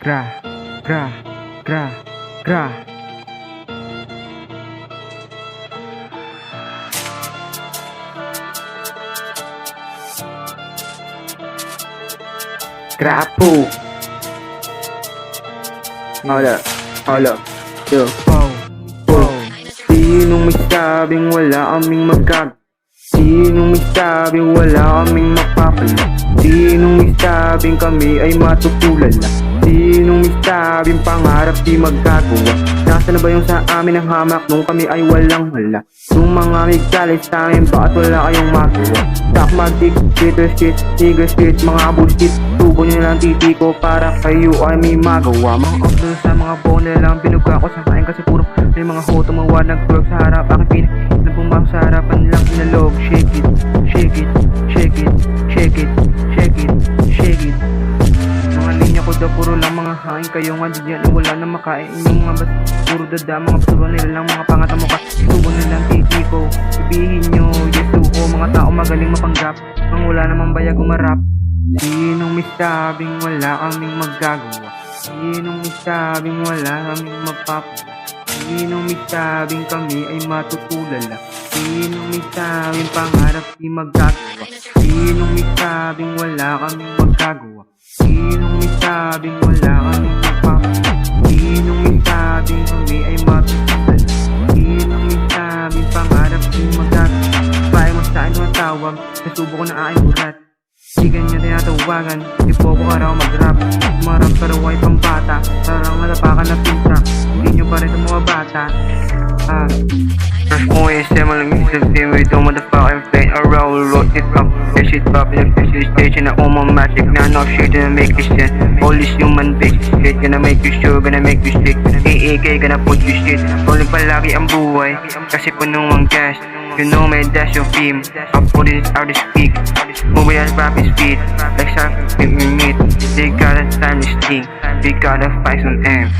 Gra, gra, gra, gra. Grapo. Hold up, yo. Wow, wow. Sinong may sabing wala kaming magkag? Sinong may sabing wala kaming mapapala? Sinong may sabing kami ay matutulala? Sinong may sabing pangarap di magkagawa? Nasa na ba yung sa amin ang hamak nung kami ay walang hala? Yung mga may galit sa amin, bakit wala kayong magawa? Takmatik, Twitter street, nigger street, mga bullshit. Tubo nyo lang titi ko para kayo ay may magawa. Mga upload sa mga phone na lang binuga ko sa kain kasi puro may mga hoto mga nag-twerk sa harap. Aking pinig na pumang sa harapan lang inalog. Shake it, shake it, shake it, shake it, shake it, shake it. Mga linya ko daw puro lang mga hain. Kayo nga diyan na wala na makain. Yung mga bas puro dada, mga basura nila lang, mga pangat ang mukha. Tubo nilang titi ko, sabihin nyo yes to mga tao magaling mapanggap ang wala namang bayag umarap. Sinong may sabing wala kaming magagawa? Sinong may sabing wala kaming magpapala? Sinong may sabing kami ay matutulala? Sinong may sabing pangarap di magagawa? Sinong may sabing wala kaming magagawa? Sinong may sabing wala kaming magpapala? Sinong may sabing kami ay matutulala? Sinong may sabing pangarap di magagawa? Bahay mo sa akin tumatawag, nasubo ko na aking burat. Di kanya tinatawagan, di po ko raw mag-rap. Marap ka raw ay pambata, parang nalapakan na pinta. Hindi nyo pa rin ang mga bata. First mo is lang isip team with the motherfucking plane around. Wrote it up, that shit pop in the stage. And all my magic, now no shit gonna make you shit. All this human bitch, shit gonna make you sure, gonna make you sick. AAK gonna put you shit. Rolling palagi ang buhay, kasi puno ang gas. You know me, that's your theme. I put it out to speak. Moving at rapid speed, like something we meet. They gotta time this thing. They gotta fight some aim.